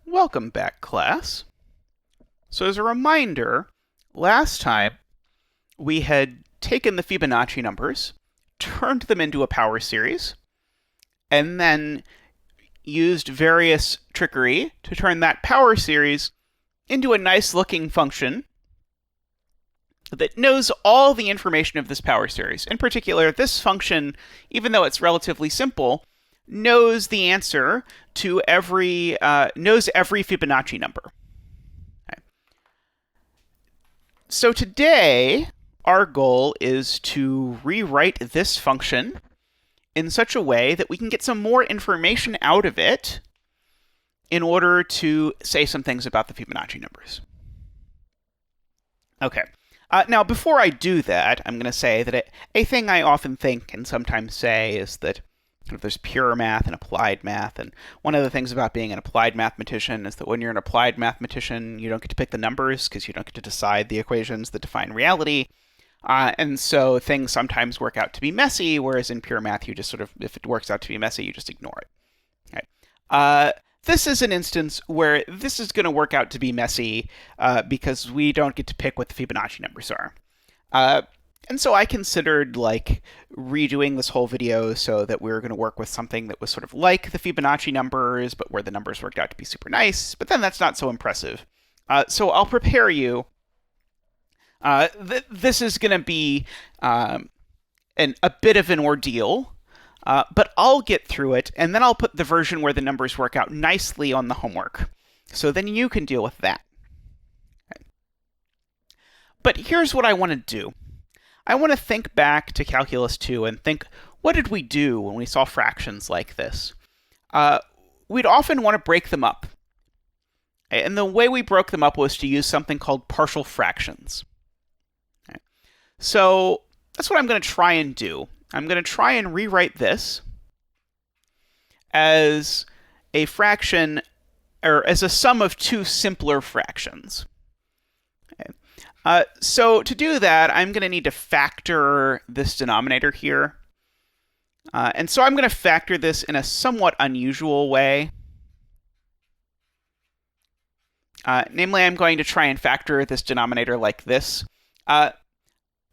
Welcome back, class. So as a reminder, last time we had taken the Fibonacci numbers, turned them into a power series, and then used various trickery to turn that power series into a nice looking function that knows all the information of this power series. In particular, this function, even though it's relatively simple, knows the answer to knows every Fibonacci number. Okay. So today, our goal is to rewrite this function in such a way that we can get some more information out of it in order to say some things about the Fibonacci numbers. Okay. Now, before I do that, I'm going to say that a thing I often think and sometimes say is that there's pure math and applied math. And one of the things about being an applied mathematician is that when you're an applied mathematician, you don't get to pick the numbers because you don't get to decide the equations that define reality. And so things sometimes work out to be messy, whereas in pure math, you just sort of, if it works out to be messy, you just ignore it. Okay. This is an instance where this is going to work out to be messy because we don't get to pick what the Fibonacci numbers are. And so I considered redoing this whole video so that we were going to work with something that was sort of like the Fibonacci numbers, but where the numbers worked out to be super nice. But then that's not so impressive. So I'll prepare you. This is going to be a bit of an ordeal. But I'll get through it, and then I'll put the version where the numbers work out nicely on the homework. So then you can deal with that. Okay. But here's what I want to do. I want to think back to Calculus 2 and think, what did we do when we saw fractions like this? We'd often want to break them up. And the way we broke them up was to use something called partial fractions. Okay. So that's what I'm going to try and do. I'm going to try and rewrite this as a fraction, or as a sum of two simpler fractions. Okay. So to do that, I'm going to need to factor this denominator here. And so I'm going to factor this in a somewhat unusual way. Namely, I'm going to try and factor this denominator like this.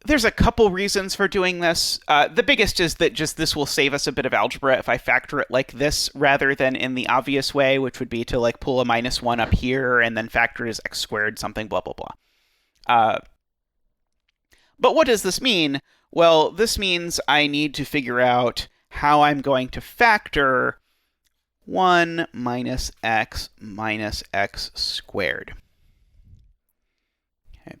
There's a couple reasons for doing this. The biggest is that just this will save us a bit of algebra if I factor it like this rather than in the obvious way, which would be to pull a -1 up here and then factor it as x squared something blah, blah, blah. But what does this mean? Well, this means I need to figure out how I'm going to factor 1 minus x squared. Okay.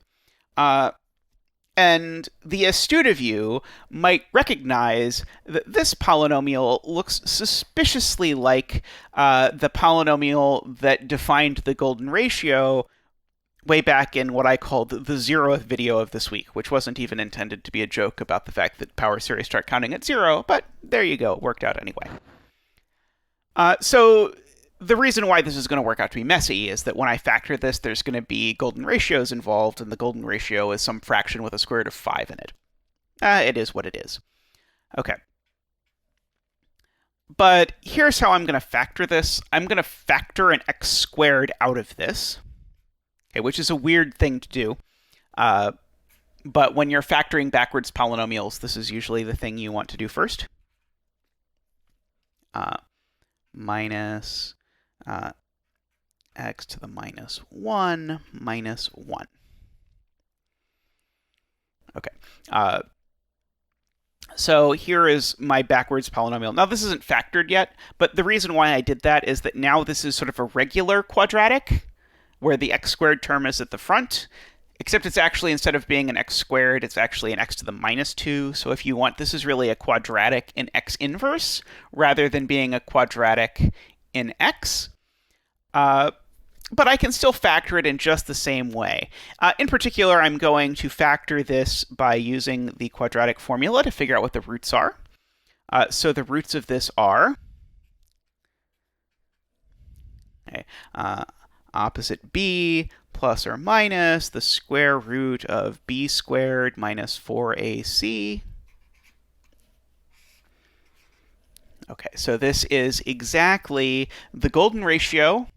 And the astute of you might recognize that this polynomial looks suspiciously like the polynomial that defined the golden ratio way back in what I called the 0th video of this week, which wasn't even intended to be a joke about the fact that power series start counting at 0, but there you go, it worked out anyway. So the reason why this is going to work out to be messy is that when I factor this, there's going to be golden ratios involved, and the golden ratio is some fraction with a square root of 5 in it. It is what it is. Okay. But here's how I'm going to factor this. I'm going to factor an x squared out of this, okay, which is a weird thing to do. But when you're factoring backwards polynomials, this is usually the thing you want to do first. Minus x to the -1 minus 1. Okay. So here is my backwards polynomial. Now this isn't factored yet, but the reason why I did that is that now this is sort of a regular quadratic, where the x squared term is at the front, except it's actually, instead of being an x squared, it's actually an x to the -2. So if you want, this is really a quadratic in x inverse, rather than being a quadratic in x. But I can still factor it in just the same way. In particular, I'm going to factor this by using the quadratic formula to figure out what the roots are. So the roots of this are opposite b plus or minus the square root of b squared minus 4ac. Okay, so this is exactly the golden ratio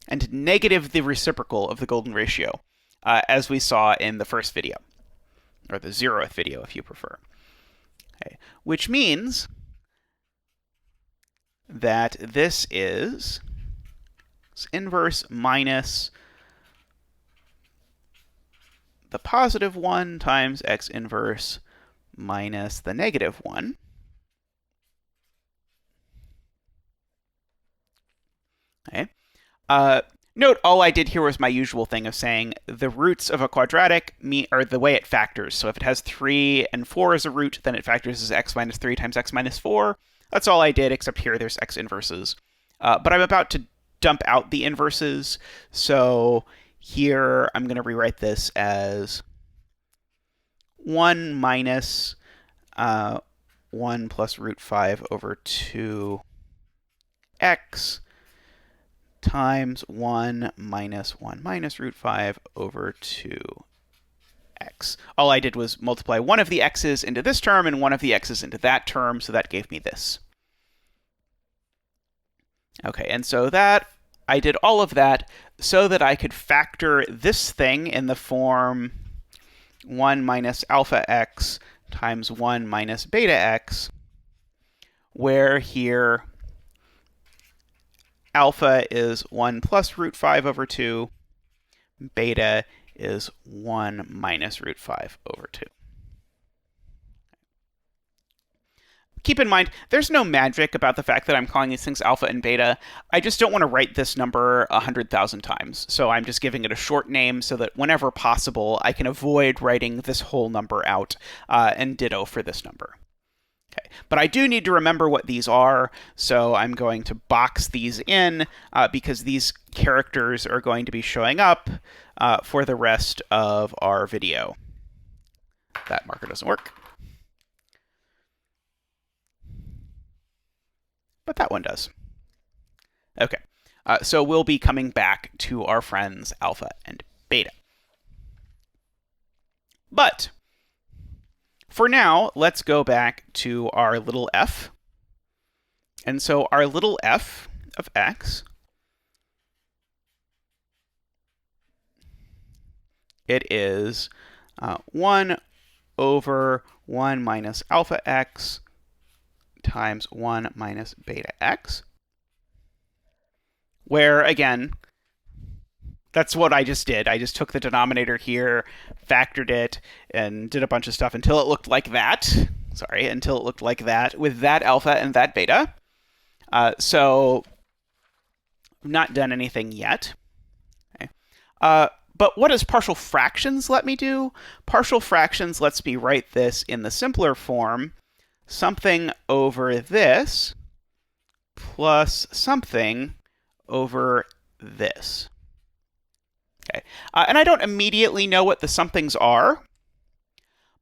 and negative the reciprocal of the golden ratio, as we saw in the first video, or the 0th video if you prefer. Okay. Which means that this is inverse minus the positive 1 times x inverse minus the negative 1. Okay. Note all I did here was my usual thing of saying the roots of a quadratic are the way it factors. So if it has 3 and 4 as a root, then it factors as x minus 3 times x minus 4. That's all I did, except here there's x inverses. But I'm about to dump out the inverses. So here I'm going to rewrite this as 1 minus 1 plus root 5 over 2x times 1 minus root 5 over 2x. All I did was multiply one of the x's into this term and one of the x's into that term, so that gave me this. Okay, and so I did all of that so that I could factor this thing in the form 1 minus alpha x times 1 minus beta x, where here alpha is 1 plus root 5 over 2, beta is 1 minus root 5 over 2. Keep in mind, there's no magic about the fact that I'm calling these things alpha and beta. I just don't want to write this number 100,000 times. So I'm just giving it a short name so that whenever possible, I can avoid writing this whole number out, and ditto for this number. Okay. But I do need to remember what these are, so I'm going to box these in because these characters are going to be showing up for the rest of our video. That marker doesn't work. But that one does. Okay, so we'll be coming back to our friends alpha and beta. But for now, let's go back to our little f. And so our little f of x, it is 1 over 1 minus alpha x times 1 minus beta x, where, again, that's what I just did. I just took the denominator here, factored it, and did a bunch of stuff until it looked like that. Until it looked like that with that alpha and that beta. So I've not done anything yet. Okay. But what does partial fractions let me do? Partial fractions lets me write this in the simpler form, something over this plus something over this. Okay, and I don't immediately know what the somethings are,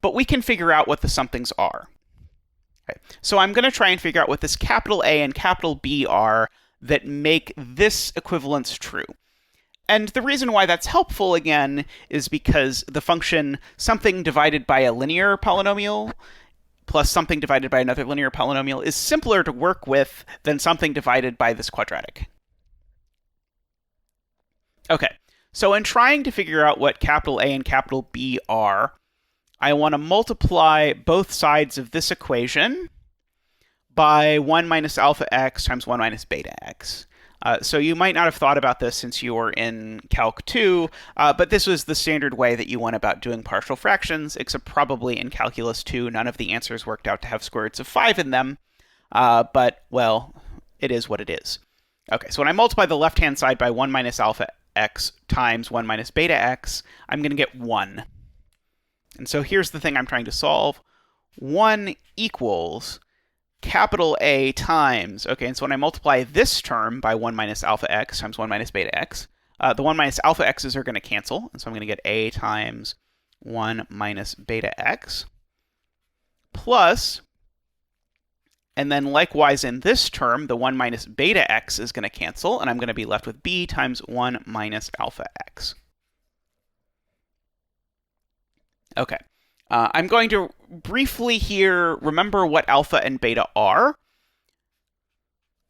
but we can figure out what the somethings are. Okay, so I'm going to try and figure out what this capital A and capital B are that make this equivalence true. And the reason why that's helpful, again, is because the function something divided by a linear polynomial plus something divided by another linear polynomial is simpler to work with than something divided by this quadratic. Okay, so in trying to figure out what capital A and capital B are, I want to multiply both sides of this equation by 1 minus alpha x times 1 minus beta x. So you might not have thought about this since you were in Calc 2, but this was the standard way that you went about doing partial fractions, except probably in Calculus 2, none of the answers worked out to have square roots of 5 in them. But, well, it is what it is. Okay, so when I multiply the left-hand side by 1 minus alpha x times 1 minus beta x, I'm going to get 1. And so here's the thing I'm trying to solve. 1 equals capital A times, okay, and so when I multiply this term by 1 minus alpha x times 1 minus beta x, the 1 minus alpha x's are going to cancel, and so I'm going to get A times 1 minus beta x, plus, and then likewise in this term, the 1 minus beta x is going to cancel, and I'm going to be left with B times 1 minus alpha x. Okay. I'm going to briefly here remember what alpha and beta are.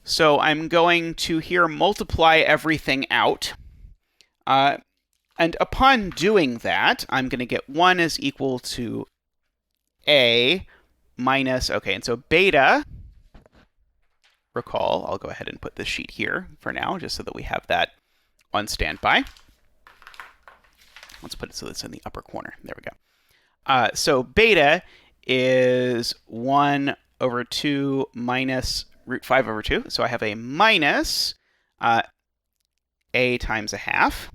So I'm going to here multiply everything out. And upon doing that, I'm going to get 1 is equal to a minus, okay, and so beta, recall, I'll go ahead and put this sheet here for now, just so that we have that on standby. Let's put it so it's in the upper corner. There we go. So beta is 1 over 2 minus root 5 over 2. So I have a minus a times a half.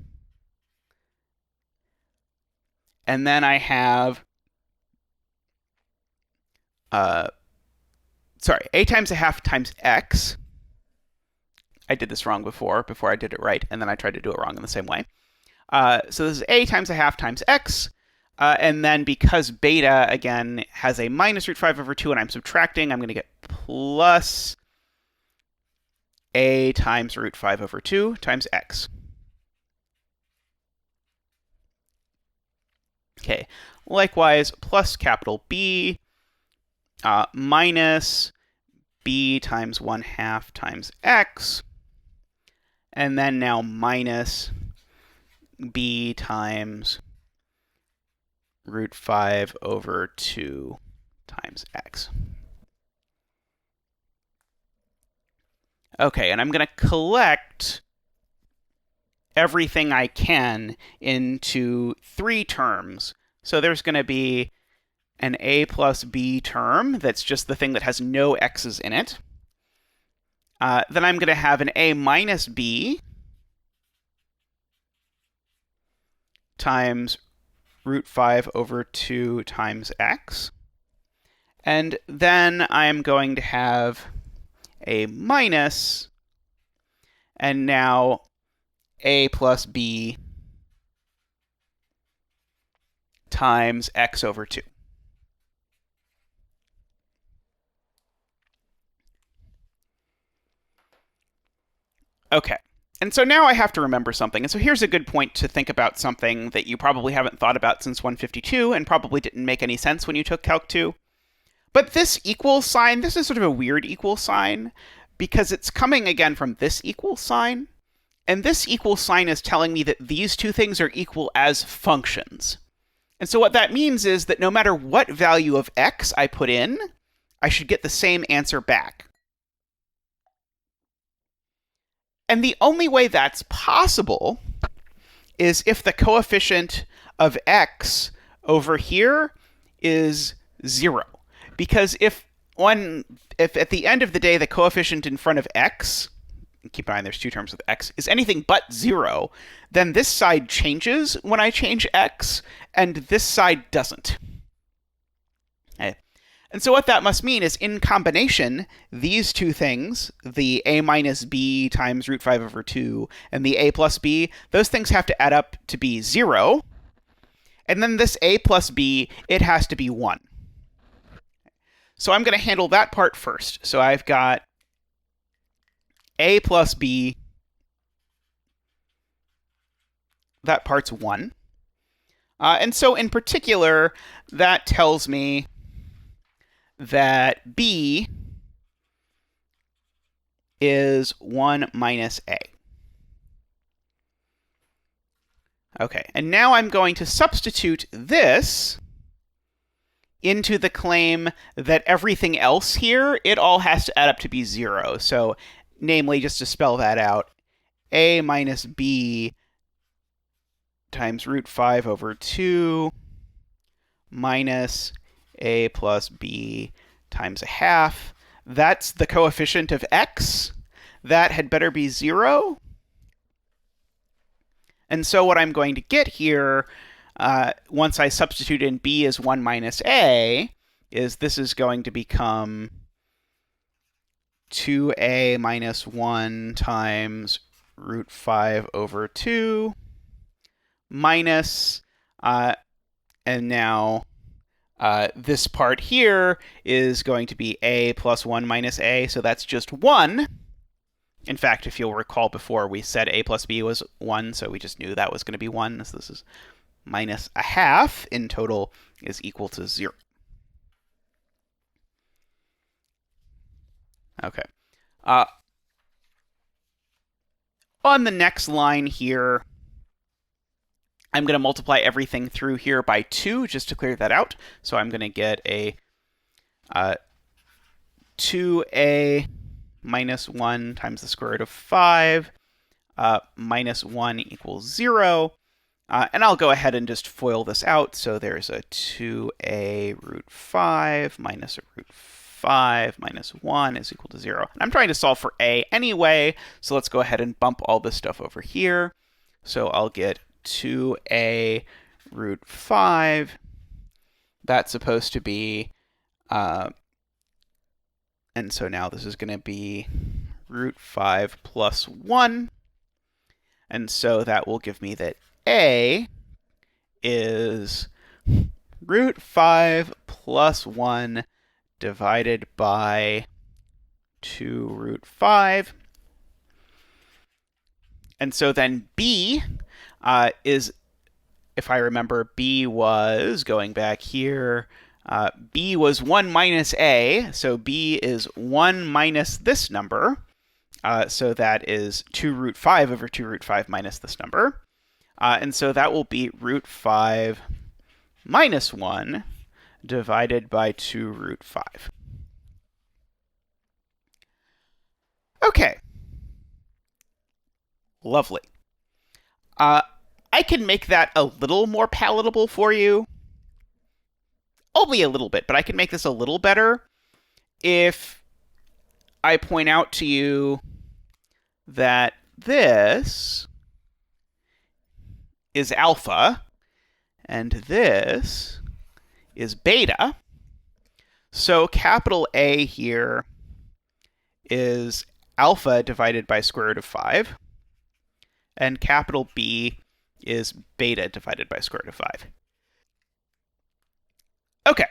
And then I have, a times a half times x. I did this wrong before I did it right, and then I tried to do it wrong in the same way. So this is a times a half times x. And then because beta, again, has a minus root 5 over 2, and I'm subtracting, I'm going to get plus a times root 5 over 2 times x. Okay, likewise, plus capital B minus b times 1/2 times x. And then now minus b times root 5 over 2 times x. Okay, and I'm going to collect everything I can into 3 terms. So there's going to be an a plus b term that's just the thing that has no x's in it. Then I'm going to have an a minus b times root 5 over 2 times x. And then I'm going to have a minus, and now a plus b times x over 2. Okay, and so now I have to remember something. And so here's a good point to think about something that you probably haven't thought about since 152 and probably didn't make any sense when you took Calc 2. But this equal sign, this is sort of a weird equal sign because it's coming again from this equal sign. And this equal sign is telling me that these two things are equal as functions. And so what that means is that no matter what value of x I put in, I should get the same answer back. And the only way that's possible is if the coefficient of x over here is 0. Because if at the end of the day the coefficient in front of x, keep in mind there's 2 terms with x, is anything but 0, then this side changes when I change x, and this side doesn't. Okay. And so what that must mean is, in combination, these two things, the a minus b times root 5 over 2 and the a plus b, those things have to add up to be 0. And then this a plus b, it has to be 1. So I'm going to handle that part first. So I've got a plus b, that part's 1. And so in particular, that tells me that b is 1 minus a. Okay, and now I'm going to substitute this into the claim that everything else here, it all has to add up to be 0. So, namely, just to spell that out, a minus b times root 5 over 2 minus a plus b times a half. That's the coefficient of x. That had better be 0. And so what I'm going to get here, once I substitute in b as 1 minus a, is this is going to become 2a minus 1 times root 5 over 2 minus, and now this part here is going to be a plus 1 minus a, so that's just 1. In fact, if you'll recall before, we said a plus b was 1, so we just knew that was going to be 1. So this is minus a half in total is equal to 0. Okay. On the next line here, I'm going to multiply everything through here by 2 just to clear that out. So I'm going to get a 2a minus 1 times the square root of 5 minus 1 equals 0. And I'll go ahead and just FOIL this out. So there's a 2a root 5 minus a root 5 minus 1 is equal to 0. And I'm trying to solve for a anyway, so let's go ahead and bump all this stuff over here. So I'll get 2a root 5. That's supposed to be, and so now this is going to be root 5 plus 1. And so that will give me that a is root 5 plus 1 divided by 2 root 5. And so then b is, if I remember, b was, going back here, b was 1 minus a. So b is 1 minus this number. So that is 2 root 5 over 2 root 5 minus this number. And so that will be root 5 minus 1 divided by 2 root 5. Okay. Lovely. I can make that a little more palatable for you. Only a little bit, but I can make this a little better if I point out to you that this is alpha, and this is beta. So capital A here is alpha divided by square root of 5, and capital B is beta divided by square root of 5. Okay.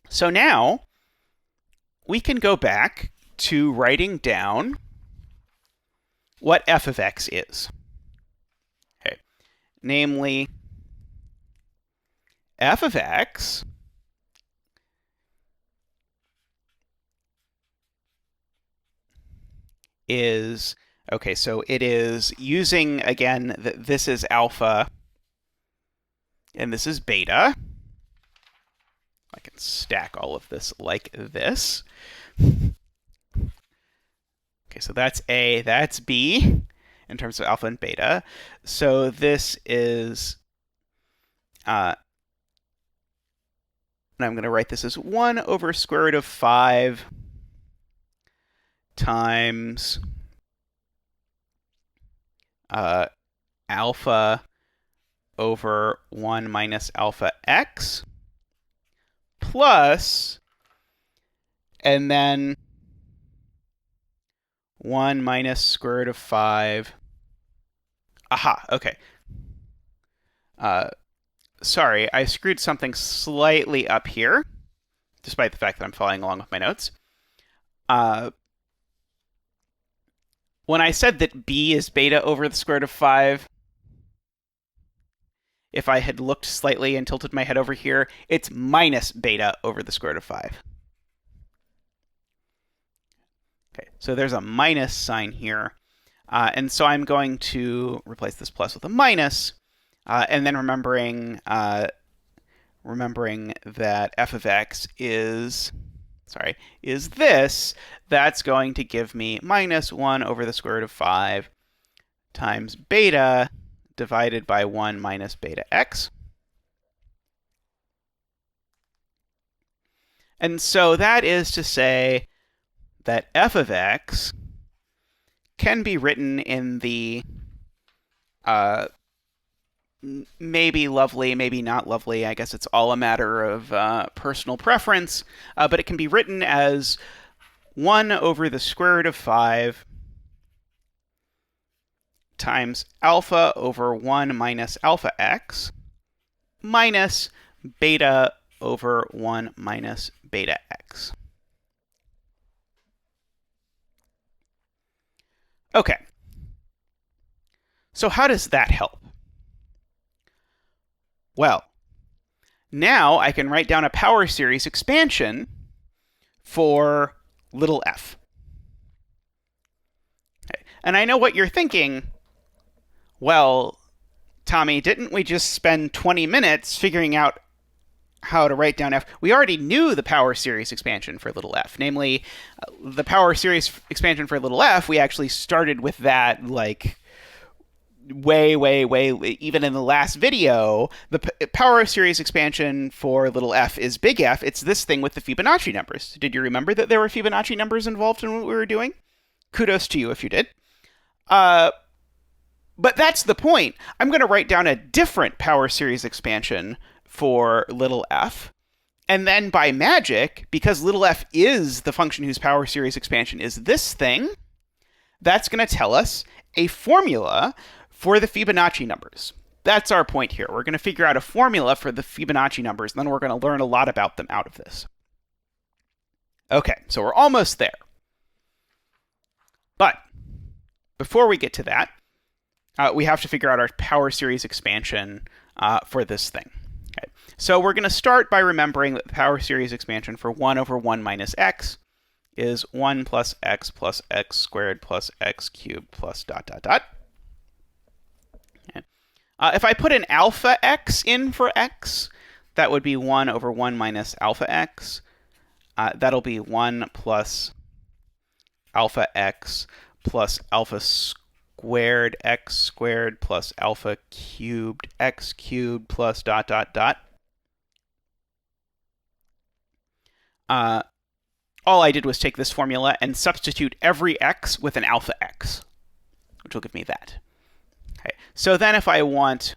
So now we can go back to writing down what f of x is. Okay. Namely, f of x is, okay, so it is using, again, this is alpha and this is beta. I can stack all of this like this. Okay, so that's A, that's B in terms of alpha and beta. So this is, and I'm going to write this as 1 over square root of 5 times alpha over 1 minus alpha x plus, and then 1 minus square root of 5. Aha, okay. Sorry, I screwed something slightly up here, despite the fact that I'm following along with my notes. When I said that b is beta over the square root of 5, if I had looked slightly and tilted my head over here, it's minus beta over the square root of 5. Okay, so there's a minus sign here. And so I'm going to replace this plus with a minus, and then remembering that f of x is this, that's going to give me minus 1 over the square root of 5 times beta divided by 1 minus beta x. And so that is to say that f of x can be written in the maybe lovely, maybe not lovely. I guess it's all a matter of personal preference, but it can be written as 1 over the square root of 5 times alpha over 1 minus alpha x minus beta over 1 minus beta x. Okay. So how does that help? Well, now I can write down a power series expansion for little f. Okay. And I know what you're thinking. Well, Tommy, didn't we just spend 20 minutes figuring out how to write down f? We already knew the power series expansion for little f. Namely, the power series expansion for little f, we actually started with that like way, even in the last video. The power series expansion for little f is big F. It's this thing with the Fibonacci numbers. Did you remember that there were Fibonacci numbers involved in what we were doing? Kudos to you if you did. But that's the point. I'm going to write down a different power series expansion for little f. And then by magic, because little f is the function whose power series expansion is this thing, that's going to tell us a formula for the Fibonacci numbers. That's our point here. We're going to figure out a formula for the Fibonacci numbers, and then we're going to learn a lot about them out of this. Okay, so we're almost there. But before we get to that, we have to figure out our power series expansion for this thing. Okay. So we're going to start by remembering that the power series expansion for 1 over 1 minus x is 1 plus x squared plus x cubed plus dot, dot, dot. Okay. If I put an alpha x in for x, that would be 1 over 1 minus alpha x. That'll be 1 plus alpha x plus alpha squared x squared plus alpha cubed x cubed plus dot, dot, dot. All I did was take this formula and substitute every x with an alpha x, which will give me that. Okay. So then if I want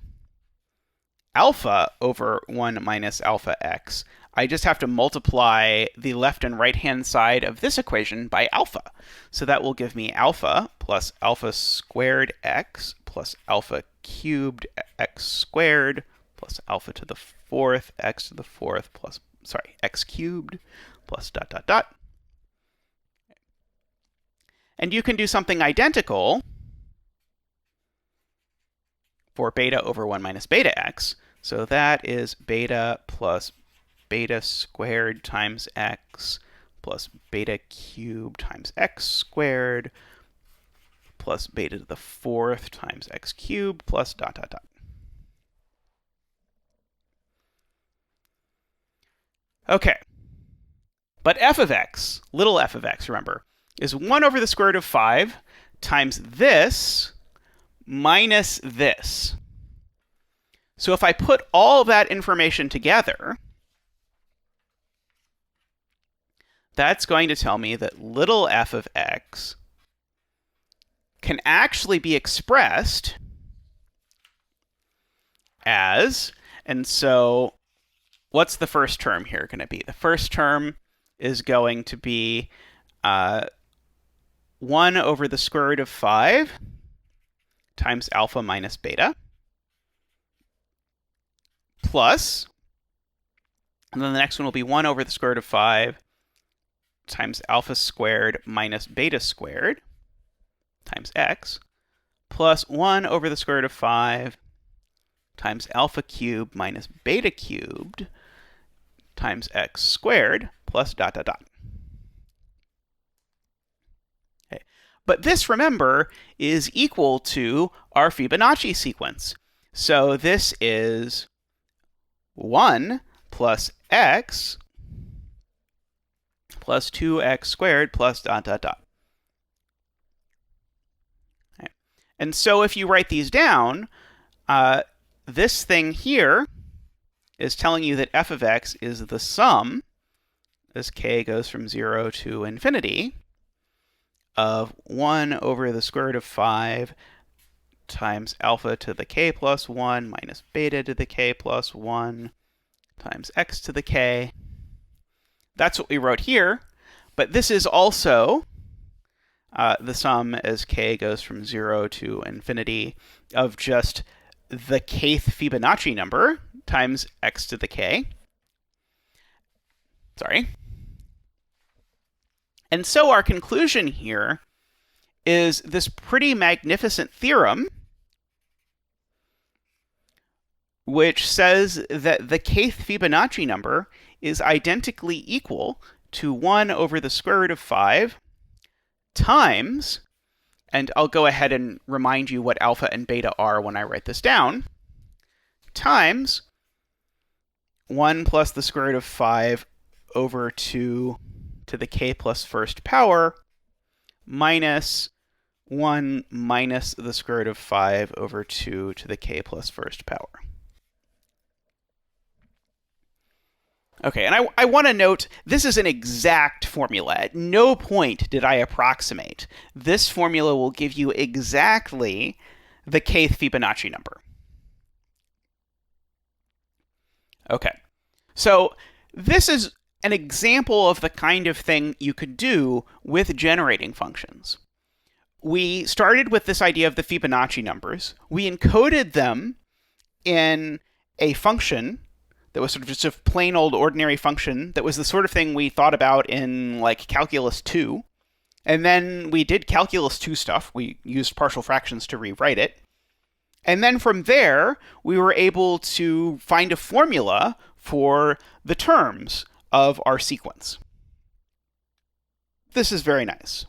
alpha over 1 minus alpha x, I just have to multiply the left and right-hand side of this equation by alpha. So that will give me alpha plus alpha squared x plus alpha cubed x squared plus alpha to the fourth x to the fourth plus, x cubed plus dot, dot, dot. And you can do something identical for beta over 1 minus beta x. So that is beta plus beta squared times x plus beta cubed times x squared plus beta to the fourth times x cubed plus dot, dot, dot. Okay. But f of x, little f of x, remember, is 1 over the square root of 5 times this minus this. So if I put all of that information together, that's going to tell me that little f of x can actually be expressed as, and so what's the first term here going to be? The first term is going to be 1 over the square root of 5 times alpha minus beta plus, and then the next one will be 1 over the square root of 5 times alpha squared minus beta squared times x plus 1 over the square root of 5 times alpha cubed minus beta cubed times x squared plus dot, dot, dot. Okay. But this, remember, is equal to our Fibonacci sequence. So this is 1 plus x plus 2x squared plus dot, dot, dot. Okay. And so if you write these down, this thing here is telling you that f of x is the sum, as k goes from 0 to infinity, of 1 over the square root of 5 times alpha to the k plus 1 minus beta to the k plus 1 times x to the k. That's what we wrote here, but this is also the sum as k goes from 0 to infinity of just the kth Fibonacci number times x to the k. Sorry. And so our conclusion here is this pretty magnificent theorem which says that the kth Fibonacci number is identically equal to 1 over the square root of 5 times and I'll go ahead and remind you what alpha and beta are when I write this down, times 1 plus the square root of 5 over 2 to the k plus first power minus 1 minus the square root of 5 over 2 to the k plus first power. Okay, and I want to note, this is an exact formula. At no point did I approximate. This formula will give you exactly the kth Fibonacci number. Okay, so this is an example of the kind of thing you could do with generating functions. We started with this idea of the Fibonacci numbers. We encoded them in a function that was sort of just a plain old ordinary function that was the sort of thing we thought about in like Calculus 2. And then we did Calculus 2 stuff. We used partial fractions to rewrite it. And then from there, we were able to find a formula for the terms of our sequence. This is very nice.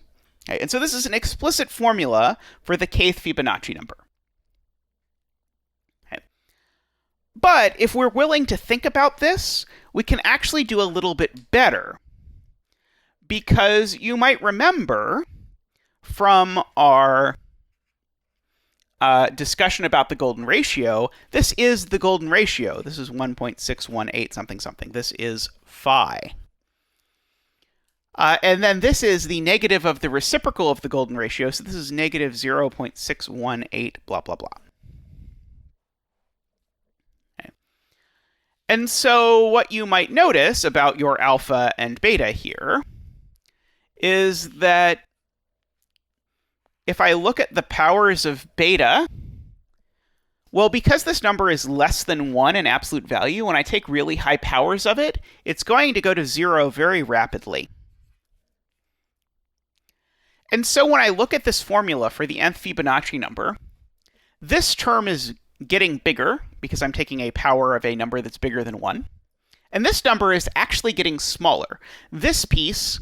Okay, and so this is an explicit formula for the kth Fibonacci number. Okay. But if we're willing to think about this, we can actually do a little bit better. Because you might remember from our discussion about the golden ratio, this is the golden ratio. This is 1.618 something something. This is phi. And then this is the negative of the reciprocal of the golden ratio. So this is negative 0.618 blah, blah, blah. Okay. And so what you might notice about your alpha and beta here is that if I look at the powers of beta, well, because this number is less than 1 in absolute value, when I take really high powers of it, it's going to go to 0 very rapidly. And so when I look at this formula for the nth Fibonacci number, this term is getting bigger because I'm taking a power of a number that's bigger than 1. And this number is actually getting smaller. This piece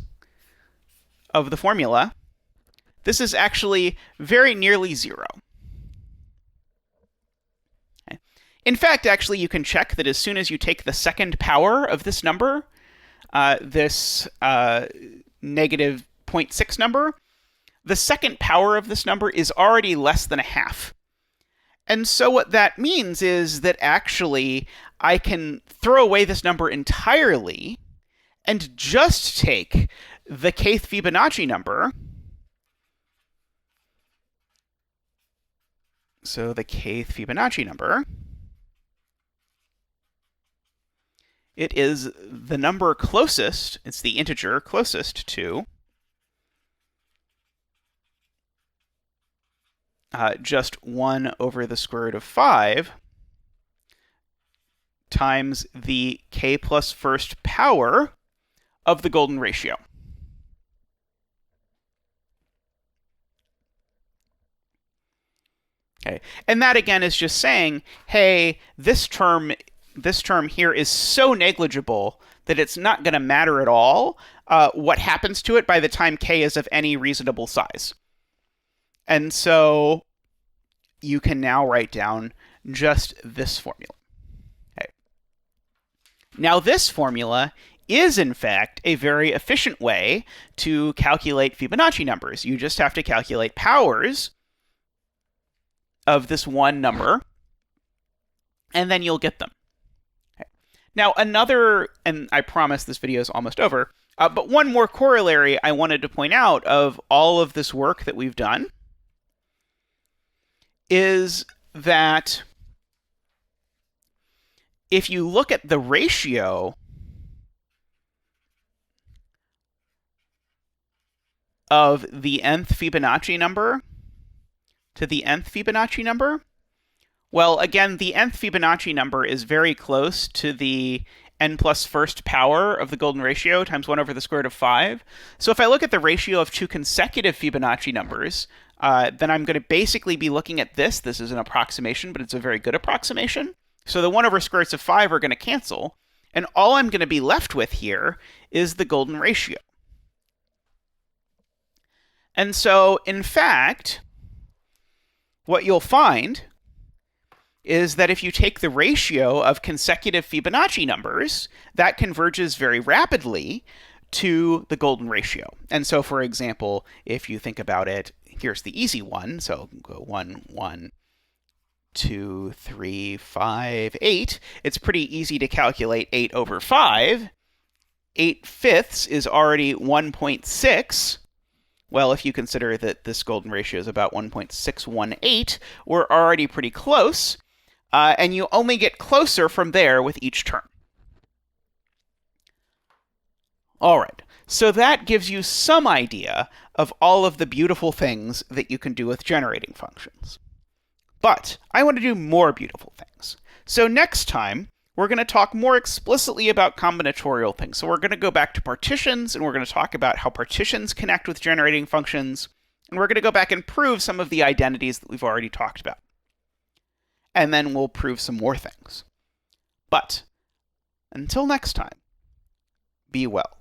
of the formula, this is actually very nearly 0. Okay. In fact, actually, you can check that as soon as you take the second power of this number, this negative 0.6 number, the second power of this number is already less than a half. And so what that means is that actually I can throw away this number entirely and just take the kth Fibonacci number. So the kth Fibonacci number, it is the number closest, it's the integer closest to just 1 over the square root of 5 times the k plus first power of the golden ratio. Okay. And that again is just saying, hey, this term here is so negligible that it's not going to matter at all what happens to it by the time k is of any reasonable size. And so you can now write down just this formula. Okay. Now this formula is in fact a very efficient way to calculate Fibonacci numbers. You just have to calculate powers of this one number, and then you'll get them. Okay. Now another, and I promise this video is almost over, but one more corollary I wanted to point out of all of this work that we've done is that if you look at the ratio of the nth Fibonacci number to the nth Fibonacci number, well, again, the nth Fibonacci number is very close to the n plus first power of the golden ratio times 1 over the square root of 5. So if I look at the ratio of two consecutive Fibonacci numbers, then I'm going to basically be looking at this. This is an approximation, but it's a very good approximation. So the 1 over square roots of 5 are going to cancel, and all I'm going to be left with here is the golden ratio. And so, in fact, what you'll find is that if you take the ratio of consecutive Fibonacci numbers, that converges very rapidly to the golden ratio. And so, for example, if you think about it, here's the easy one. So go 1, 1, 2, 3, 5, 8. It's pretty easy to calculate 8 over 5. 8/5 is already 1.6. Well, if you consider that this golden ratio is about 1.618, we're already pretty close. And you only get closer from there with each term. All right, so that gives you some idea of all of the beautiful things that you can do with generating functions. But I want to do more beautiful things. So next time, we're going to talk more explicitly about combinatorial things. So we're going to go back to partitions, and we're going to talk about how partitions connect with generating functions. And we're going to go back and prove some of the identities that we've already talked about. And then we'll prove some more things. But until next time, be well.